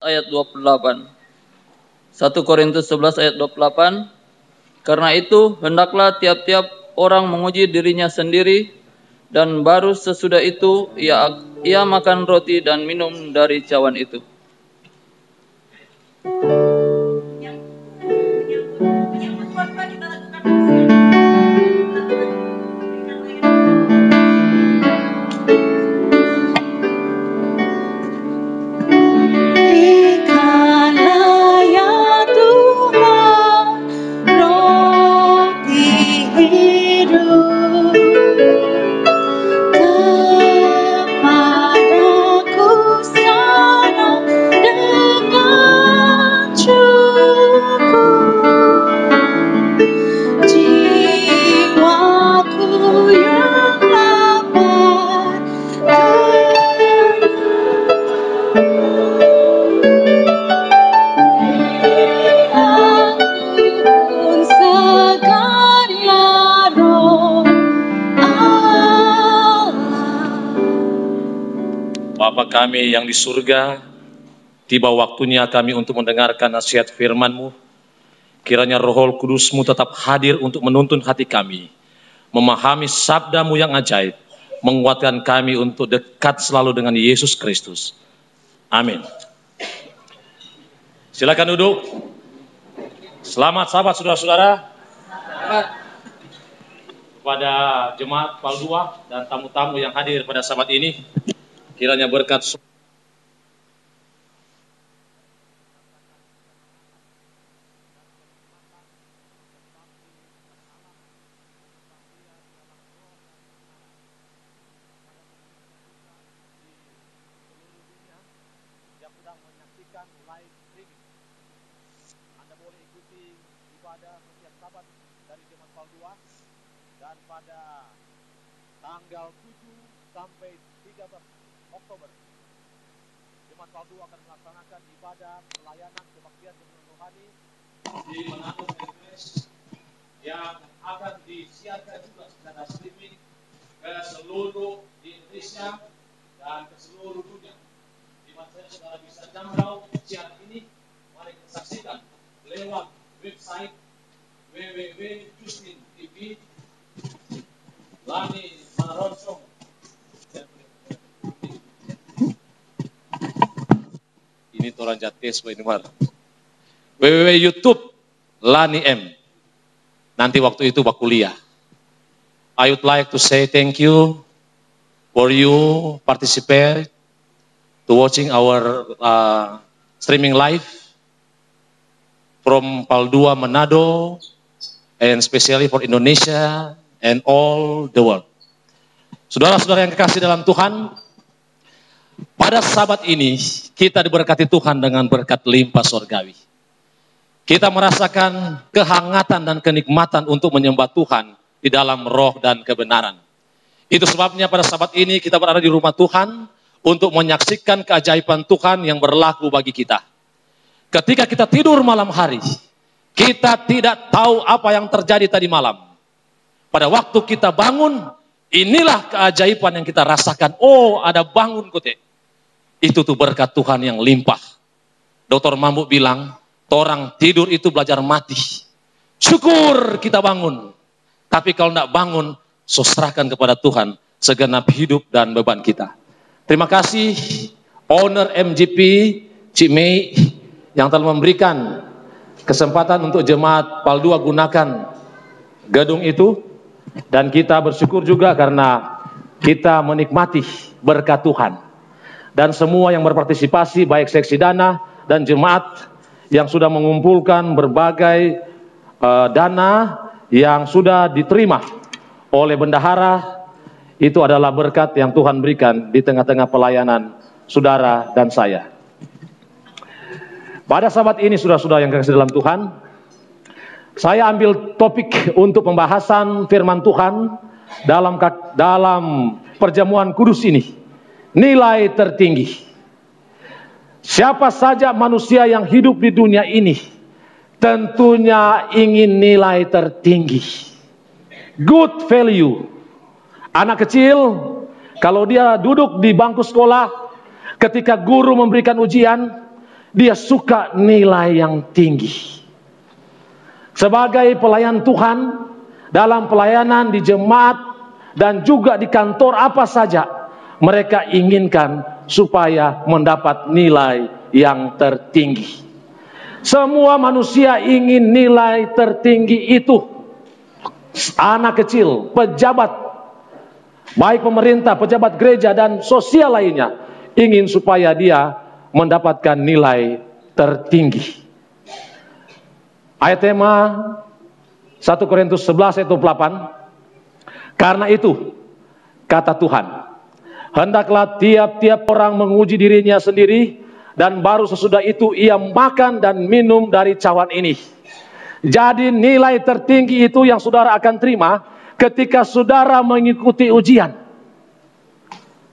ayat 28. 1 Korintus 11 ayat 28. Karena itu hendaklah tiap-tiap orang menguji dirinya sendiri, dan baru sesudah itu ia makan roti dan minum dari cawan itu. Bapa kami yang di surga, tiba waktunya kami untuk mendengarkan nasihat firman-Mu. Kiranya Roh Kudus-Mu tetap hadir untuk menuntun hati kami, memahami sabda-Mu yang ajaib, menguatkan kami untuk dekat selalu dengan Yesus Kristus. Amin. Silakan duduk. Selamat sahabat saudara-saudara. Kepada jemaat PAL 2 dan tamu-tamu yang hadir pada sahabat ini, kiranya berkat yang sedang menyaksikan live streaming. Anda boleh ikuti ibadah setiap Sabat dari jemaat PAL 2, dan pada tanggal 7 sampai 13 Oktober, jemaat PAL 2 akan melaksanakan ibadah pelayanan kebaktian dan rohani di Manado, Philippines, yang akan disiarkan juga secara streaming ke seluruh di Indonesia dan ke seluruh dunia. Di mana saudara bisa jangkau siaran ini, mari kita saksikan lewat website www.justin.tv, Lani Manaronsong. Ini orang jates Pak Inumar. www.youtube Lani M. Nanti waktu itu Pak kuliah. I would like to say thank you for you participate to watching our streaming live from PAL 2 Manado, and especially for Indonesia and all the world. Saudara-saudara yang kekasih dalam Tuhan, pada Sabat ini kita diberkati Tuhan dengan berkat limpah surgawi. Kita merasakan kehangatan dan kenikmatan untuk menyembah Tuhan di dalam roh dan kebenaran. Itu sebabnya pada Sabat ini kita berada di rumah Tuhan untuk menyaksikan keajaiban Tuhan yang berlaku bagi kita. Ketika kita tidur malam hari, kita tidak tahu apa yang terjadi tadi malam. Pada waktu kita bangun, inilah keajaiban yang kita rasakan. Oh, ada bangun kote. Itu tuh berkat Tuhan yang limpah. Dr. Mambu bilang, orang tidur itu belajar mati. Syukur kita bangun. Tapi kalau tidak bangun, serahkan kepada Tuhan segenap hidup dan beban kita. Terima kasih owner MGP Cik Mei yang telah memberikan kesempatan untuk jemaat PAL 2 gunakan gedung itu. Dan kita bersyukur juga karena kita menikmati berkat Tuhan. Dan semua yang berpartisipasi, baik seksi dana dan jemaat yang sudah mengumpulkan berbagai dana yang sudah diterima oleh bendahara, itu adalah berkat yang Tuhan berikan di tengah-tengah pelayanan saudara dan saya. Pada Sabat ini saudara-saudara yang kekasih dalam Tuhan, saya ambil topik untuk pembahasan firman Tuhan dalam perjamuan kudus ini. Nilai tertinggi. Siapa saja manusia yang hidup di dunia ini tentunya ingin nilai tertinggi. Good value. Anak kecil, kalau dia duduk di bangku sekolah, ketika guru memberikan ujian, Dia suka nilai yang tinggi. Sebagai pelayan Tuhan, dalam pelayanan di jemaat dan juga di kantor apa saja, mereka inginkan supaya mendapat nilai yang tertinggi. Semua manusia ingin nilai tertinggi itu. Anak kecil, pejabat, baik pemerintah, pejabat gereja dan sosial lainnya, ingin supaya dia mendapatkan nilai tertinggi. Ayat tema 1 Korintus 11 ayat 28. Karena itu, kata Tuhan, hendaklah tiap-tiap orang menguji dirinya sendiri, dan baru sesudah itu ia makan dan minum dari cawan ini. Jadi nilai tertinggi itu yang saudara akan terima ketika saudara mengikuti ujian.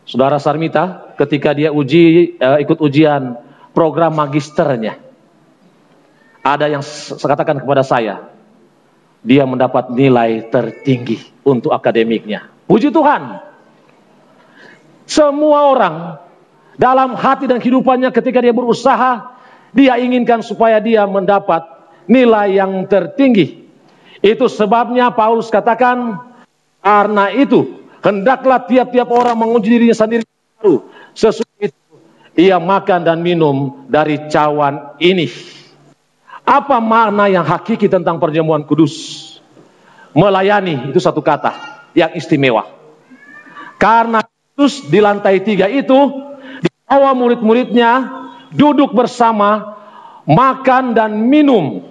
Saudara Sarmita ketika dia ikut ujian program magisternya, ada yang katakan kepada saya, dia mendapat nilai tertinggi untuk akademiknya. Puji Tuhan. Semua orang dalam hati dan kehidupannya ketika dia berusaha, dia inginkan supaya dia mendapat nilai yang tertinggi. Itu sebabnya Paulus katakan, karena itu hendaklah tiap-tiap orang menguji dirinya sendiri baru sesudah itu ia makan dan minum dari cawan ini. Apa makna yang hakiki tentang perjamuan kudus? Melayani itu satu kata yang istimewa. Karena Yesus di lantai 3 itu dibawa murid-muridnya duduk bersama, makan dan minum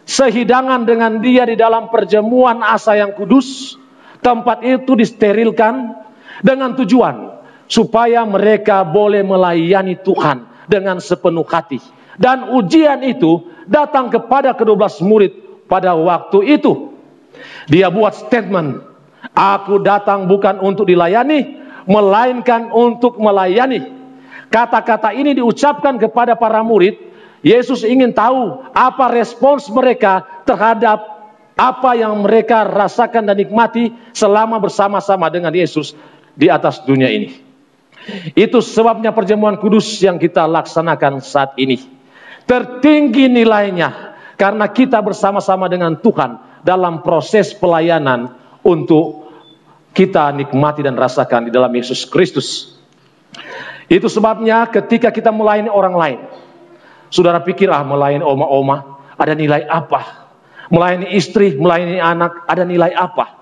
sehidangan dengan dia di dalam perjamuan asa yang kudus. Tempat itu disterilkan dengan tujuan supaya mereka boleh melayani Tuhan dengan sepenuh hati. Dan ujian itu datang kepada ke-12 murid pada waktu itu. Dia buat statement, aku datang bukan untuk dilayani, melainkan untuk melayani. Kata-kata ini diucapkan kepada para murid. Yesus ingin tahu apa respons mereka terhadap apa yang mereka rasakan dan nikmati selama bersama-sama dengan Yesus di atas dunia ini. Itu sebabnya perjamuan kudus yang kita laksanakan saat ini tertinggi nilainya, karena kita bersama-sama dengan Tuhan dalam proses pelayanan untuk kita nikmati dan rasakan di dalam Yesus Kristus. Itu sebabnya ketika kita melayani orang lain, saudara pikir, melayani oma-oma ada nilai apa? Melayani istri, melayani anak ada nilai apa?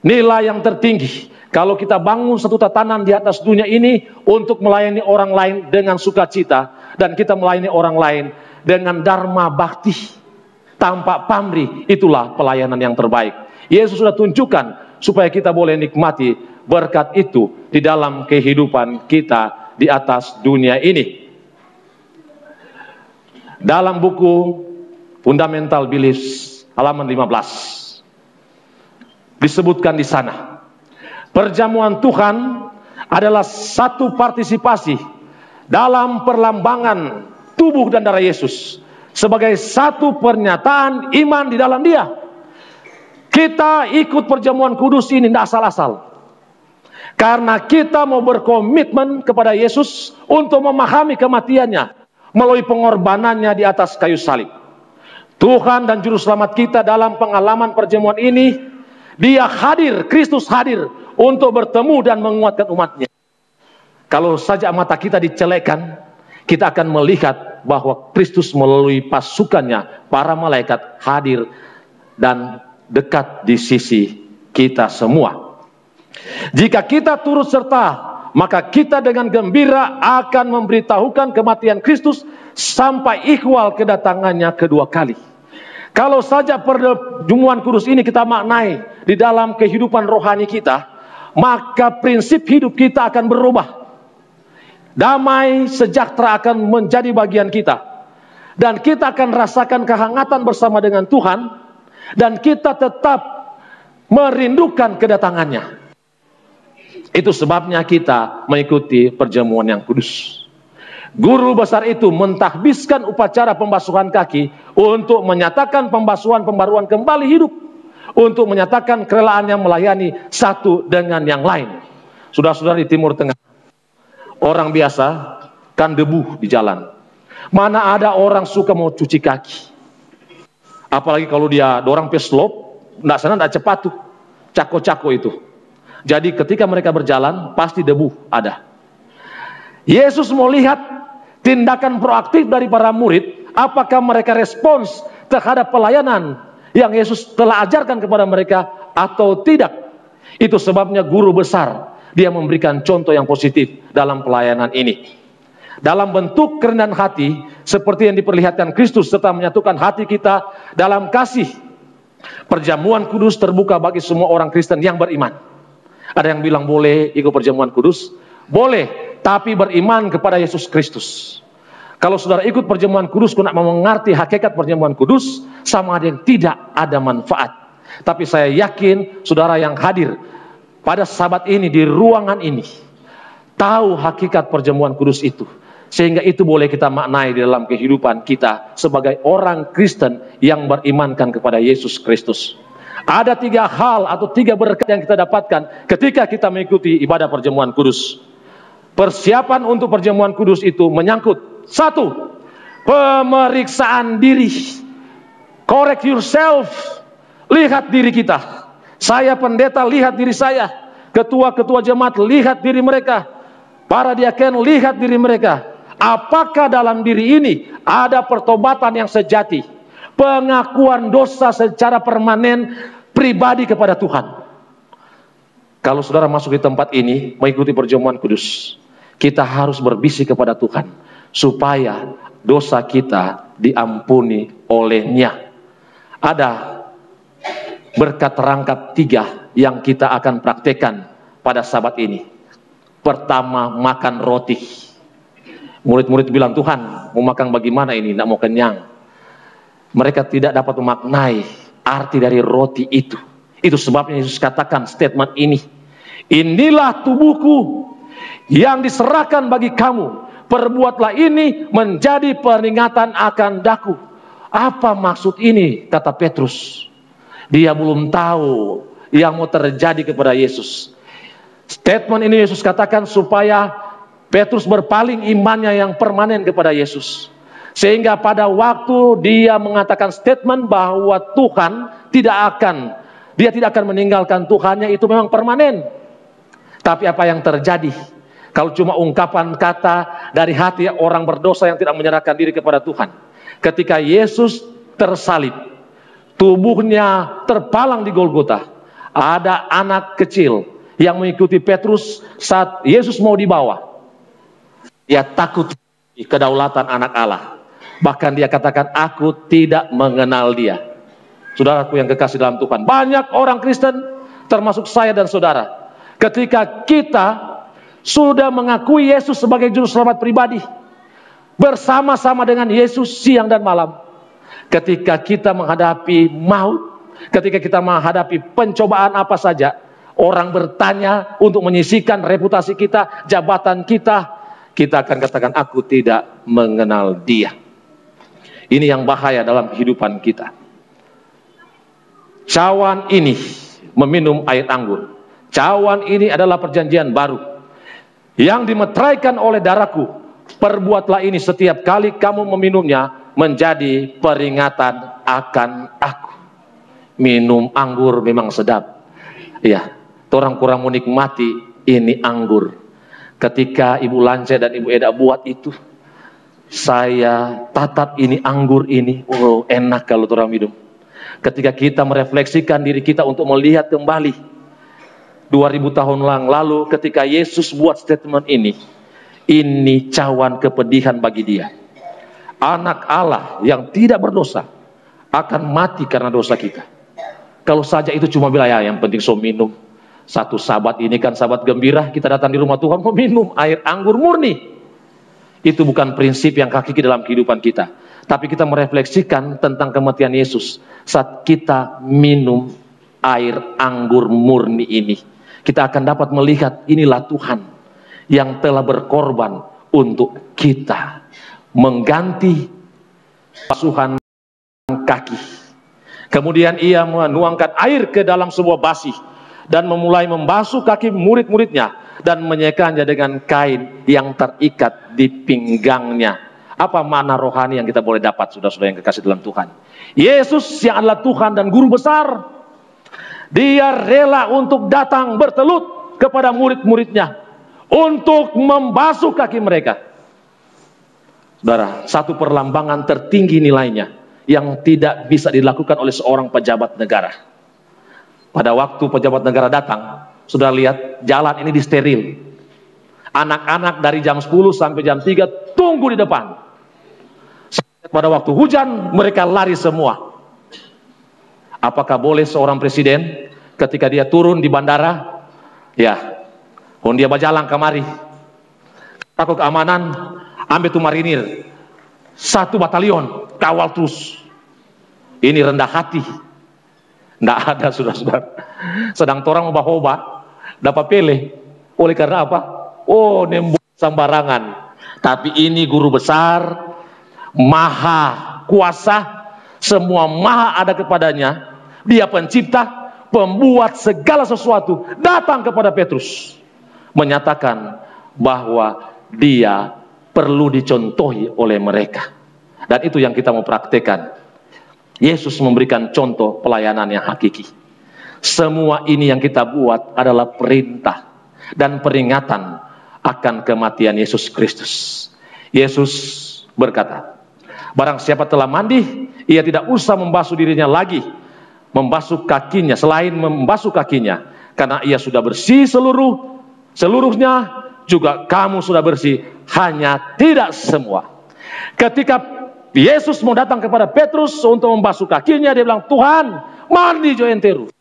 Nilai yang tertinggi kalau kita bangun satu tatanan di atas dunia ini untuk melayani orang lain dengan sukacita, dan kita melayani orang lain dengan dharma bakti tanpa pamrih, itulah pelayanan yang terbaik. Yesus sudah tunjukkan supaya kita boleh nikmati berkat itu di dalam kehidupan kita di atas dunia ini. Dalam buku Fundamental Beliefs halaman 15 disebutkan di sana, perjamuan Tuhan adalah satu partisipasi dalam perlambangan tubuh dan darah Yesus sebagai satu pernyataan iman di dalam Dia. Kita ikut perjamuan kudus ini tidak asal-asal, karena kita mau berkomitmen kepada Yesus untuk memahami kematiannya melalui pengorbanannya di atas kayu salib. Tuhan dan Juru Selamat kita dalam pengalaman perjamuan ini, Dia hadir, Kristus hadir untuk bertemu dan menguatkan umatnya. Kalau saja mata kita dicelekkan, kita akan melihat bahwa Kristus melalui pasukannya, para malaikat hadir dan dekat di sisi kita semua. Jika kita turut serta, maka kita dengan gembira akan memberitahukan kematian Kristus sampai ikhwal kedatangannya kedua kali. Kalau saja perjamuan kudus ini kita maknai di dalam kehidupan rohani kita, maka prinsip hidup kita akan berubah. Damai sejahtera akan menjadi bagian kita, dan kita akan rasakan kehangatan bersama dengan Tuhan, dan kita tetap merindukan kedatangannya. Itu sebabnya kita mengikuti perjamuan yang kudus. Guru besar itu mentahbiskan upacara pembasuhan kaki untuk menyatakan pembaruan kembali hidup, untuk menyatakan kerelaannya melayani satu dengan yang lain. Saudara-saudara di Timur Tengah, orang biasa kan debu di jalan. Mana ada orang suka mau cuci kaki. Apalagi kalau dia dorang peslop, nggak sana nggak cepat tuh, cako-cako itu. Jadi ketika mereka berjalan, pasti debu ada. Yesus mau lihat tindakan proaktif dari para murid, apakah mereka respons terhadap pelayanan yang Yesus telah ajarkan kepada mereka atau tidak. Itu sebabnya guru besar, dia memberikan contoh yang positif dalam pelayanan ini. Dalam bentuk kerendahan hati, seperti yang diperlihatkan Kristus serta menyatukan hati kita dalam kasih. Perjamuan kudus terbuka bagi semua orang Kristen yang beriman. Ada yang bilang boleh ikut perjamuan kudus? Boleh, tapi beriman kepada Yesus Kristus. Kalau saudara ikut perjamuan kudus, kena mengerti hakikat perjamuan kudus, sama ada yang tidak ada manfaat. Tapi saya yakin saudara yang hadir pada sabat ini di ruangan ini tahu hakikat perjamuan kudus itu. Sehingga itu boleh kita maknai di dalam kehidupan kita sebagai orang Kristen yang berimankan kepada Yesus Kristus. Ada 3 hal atau 3 berkat yang kita dapatkan ketika kita mengikuti ibadah perjamuan kudus. Persiapan untuk perjamuan kudus itu menyangkut 1. Pemeriksaan diri. Correct yourself. Lihat diri kita. Saya pendeta, lihat diri saya. Ketua-ketua jemaat, lihat diri mereka. Para diaken, lihat diri mereka. Apakah dalam diri ini ada pertobatan yang sejati, pengakuan dosa secara permanen pribadi kepada Tuhan. Kalau saudara masuk di tempat ini mengikuti perjamuan kudus, kita harus berbisik kepada Tuhan supaya dosa kita diampuni olehnya. Ada berkat terangkat 3 yang kita akan praktekkan pada sabat ini. Pertama, makan roti. Murid-murid bilang, Tuhan, mau makan bagaimana ini? Tidak mau kenyang. Mereka tidak dapat memaknai arti dari roti itu. Itu sebabnya Yesus katakan statement ini. Inilah tubuhku yang diserahkan bagi kamu. Perbuatlah ini menjadi peringatan akan daku. Apa maksud ini? Kata Petrus. Dia belum tahu yang mau terjadi kepada Yesus. Statement ini Yesus katakan supaya Petrus berpaling imannya yang permanen kepada Yesus. Sehingga pada waktu dia mengatakan statement bahwa Tuhan tidak akan meninggalkan Tuhannya, itu memang permanen. Tapi apa yang terjadi kalau cuma ungkapan kata dari hati orang berdosa yang tidak menyerahkan diri kepada Tuhan? Ketika Yesus tersalib, tubuhnya terpalang di Golgota, ada anak kecil yang mengikuti Petrus saat Yesus mau dibawa. Dia takut kedaulatan anak Allah. Bahkan dia katakan, aku tidak mengenal dia. Saudaraku yang kekasih dalam Tuhan, banyak orang Kristen termasuk saya dan saudara, ketika kita sudah mengakui Yesus sebagai juru selamat pribadi, bersama-sama dengan Yesus siang dan malam, ketika kita menghadapi maut, ketika kita menghadapi pencobaan apa saja, orang bertanya untuk menyisihkan reputasi kita, jabatan kita, kita akan katakan, aku tidak mengenal dia. Ini yang bahaya dalam kehidupan kita. Cawan ini meminum air anggur. Cawan ini adalah perjanjian baru yang dimeteraikan oleh darahku. Perbuatlah ini setiap kali kamu meminumnya menjadi peringatan akan aku. Minum anggur memang sedap. Ya, orang kurang menikmati ini anggur. Ketika Ibu Lance dan Ibu Eda buat itu, saya tatap ini anggur ini, oh enak kalau orang minum. Ketika kita merefleksikan diri kita untuk melihat kembali 2000 tahun lalu ketika Yesus buat statement ini cawan kepedihan bagi dia. Anak Allah yang tidak berdosa akan mati karena dosa kita. Kalau saja itu cuma bilang, ya yang penting so minum. Satu sabat ini kan sabat gembira, kita datang di rumah Tuhan mau minum air anggur murni. Itu bukan prinsip yang hakiki dalam kehidupan kita. Tapi kita merefleksikan tentang kematian Yesus saat kita minum air anggur murni ini. Kita akan dapat melihat inilah Tuhan yang telah berkorban untuk kita, mengganti basuhan kaki. Kemudian ia menuangkan air ke dalam sebuah basi dan memulai membasuh kaki murid-muridnya dan menyekanya dengan kain yang terikat di pinggangnya. Apa makna rohani yang kita boleh dapat, saudara-saudara yang kekasih dalam Tuhan? Yesus yang adalah Tuhan dan Guru besar, Dia rela untuk datang bertelut kepada murid-muridnya untuk membasuh kaki mereka. Saudara, satu perlambangan tertinggi nilainya yang tidak bisa dilakukan oleh seorang pejabat negara. Pada waktu pejabat negara datang, saudara lihat jalan ini disteril. Anak-anak dari jam 10 sampai jam 3 tunggu di depan. Pada waktu hujan mereka lari semua. Apakah boleh seorang presiden ketika dia turun di bandara, ya, dia berjalan kemari, takut keamanan, ambil tuh marinir, 1 batalion kawal terus. Ini rendah hati. Nggak ada, saudara-saudara. Sedang orang membah-obah dapat pilih. Oleh karena apa? Oh, nembus sembarangan. Tapi ini guru besar, maha kuasa, semua maha ada kepadanya. Dia pencipta, pembuat segala sesuatu, datang kepada Petrus, menyatakan bahwa dia perlu dicontohi oleh mereka. Dan itu yang kita mau praktekkan. Yesus memberikan contoh pelayanan yang hakiki. Semua ini yang kita buat adalah perintah dan peringatan akan kematian Yesus Kristus. Yesus berkata, barang siapa telah mandi, ia tidak usah membasuh dirinya lagi, membasuh kakinya, selain membasuh kakinya, karena ia sudah bersih seluruhnya, juga kamu sudah bersih, hanya tidak semua. Ketika Yesus mau datang kepada Petrus untuk membasuh kakinya, dia bilang, Tuhan, mandi jo entero.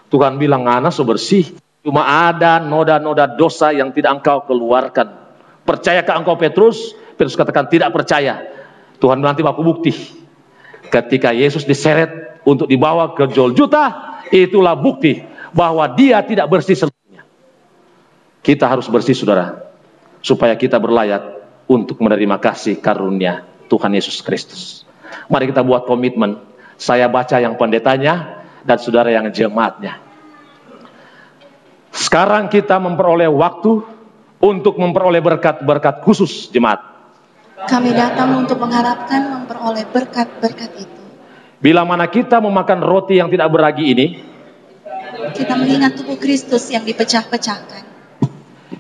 Tuhan bilang, anak so bersih, cuma ada noda-noda dosa yang tidak engkau keluarkan. Percayakah engkau Petrus? Petrus katakan, tidak percaya. Tuhan nanti baku bukti. Ketika Yesus diseret untuk dibawa ke Golgota, itulah bukti bahwa dia tidak bersih seluruhnya. Kita harus bersih, saudara, supaya kita berlayak untuk menerima kasih karunia Tuhan Yesus Kristus. Mari kita buat komitmen. Saya baca yang pendetanya dan saudara yang jemaatnya. Sekarang kita memperoleh waktu untuk memperoleh berkat-berkat khusus jemaat. Kami datang untuk mengharapkan memperoleh berkat-berkat itu. Bila mana kita memakan roti yang tidak beragi ini, kita mengingat tubuh Kristus yang dipecah-pecahkan.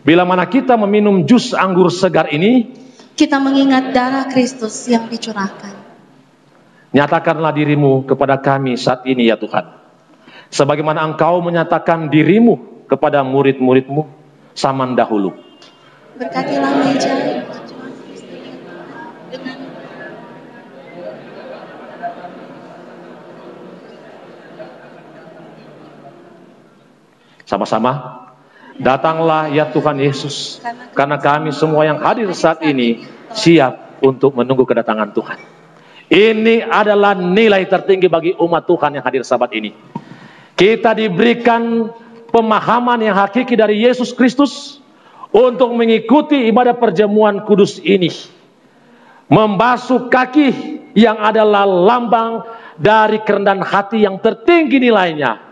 Bila mana kita meminum jus anggur segar ini, kita mengingat darah Kristus yang dicurahkan. Nyatakanlah dirimu kepada kami saat ini ya Tuhan, sebagaimana Engkau menyatakan dirimu kepada murid-muridmu zaman dahulu. Berkatilah meja dengan sama-sama. Datanglah ya Tuhan Yesus, karena kami semua yang hadir saat ini siap untuk menunggu kedatangan Tuhan. Ini adalah nilai tertinggi bagi umat Tuhan yang hadir saat ini. Kita diberikan pemahaman yang hakiki dari Yesus Kristus untuk mengikuti ibadah perjamuan kudus ini. Membasuh kaki yang adalah lambang dari kerendahan hati yang tertinggi nilainya.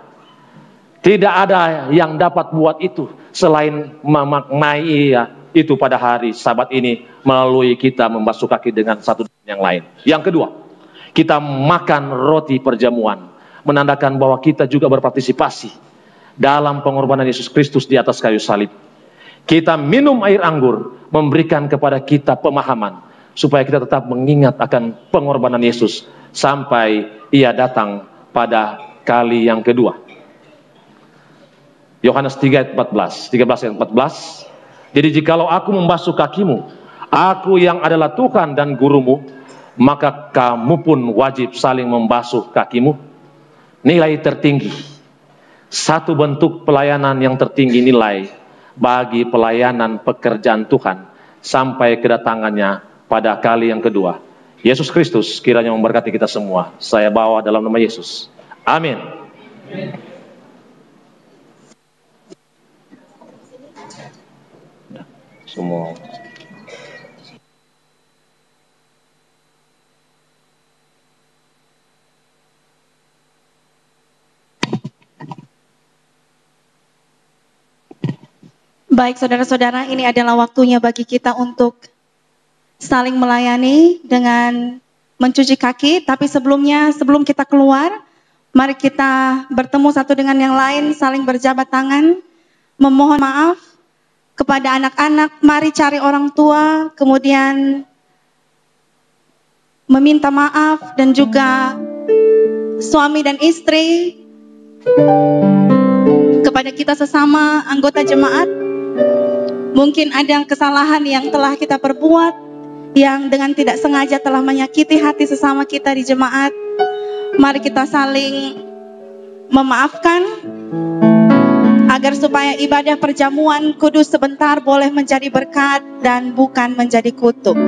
Tidak ada yang dapat buat itu selain memaknai itu pada hari Sabat ini melalui kita membasuh kaki dengan satu dan yang lain. Yang kedua, kita makan roti perjamuan, menandakan bahwa kita juga berpartisipasi dalam pengorbanan Yesus Kristus di atas kayu salib. Kita minum air anggur, memberikan kepada kita pemahaman supaya kita tetap mengingat akan pengorbanan Yesus sampai Ia datang pada kali yang kedua. Yohanes 13 ayat 14. Jadi jikalau aku membasuh kakimu, aku yang adalah Tuhan dan gurumu, maka kamu pun wajib saling membasuh kakimu. Nilai tertinggi, satu bentuk pelayanan yang tertinggi nilai bagi pelayanan pekerjaan Tuhan sampai kedatangannya pada kali yang kedua. Yesus Kristus kiranya memberkati kita semua. Saya bawa dalam nama Yesus. Amin. Semua. Baik saudara-saudara, ini adalah waktunya bagi kita untuk saling melayani dengan mencuci kaki. Tapi sebelum kita keluar, mari kita bertemu satu dengan yang lain, saling berjabat tangan, memohon maaf kepada anak-anak. Mari cari orang tua, kemudian meminta maaf, dan juga suami dan istri kepada kita sesama anggota jemaat. Mungkin ada kesalahan yang telah kita perbuat, yang dengan tidak sengaja telah menyakiti hati sesama kita di jemaat. Mari kita saling memaafkan, agar supaya ibadah perjamuan kudus sebentar boleh menjadi berkat dan bukan menjadi kutuk.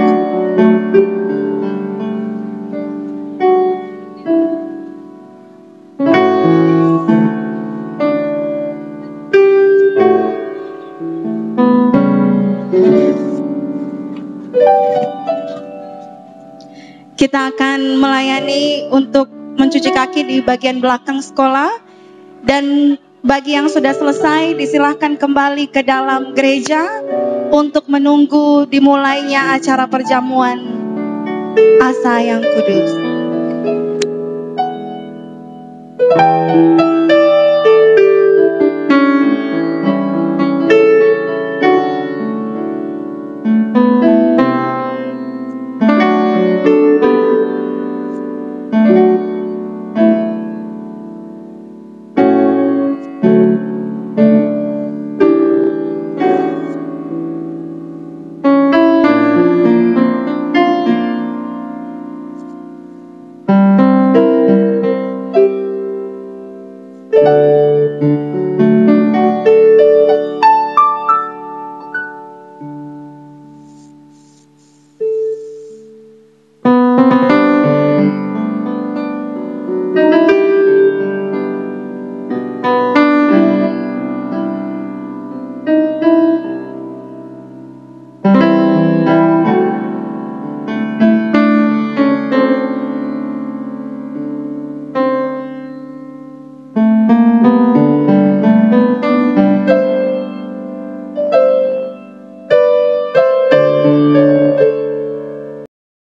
Kita akan melayani untuk mencuci kaki di bagian belakang sekolah. Dan bagi yang sudah selesai, disilahkan kembali ke dalam gereja untuk menunggu dimulainya acara perjamuan Asa yang kudus.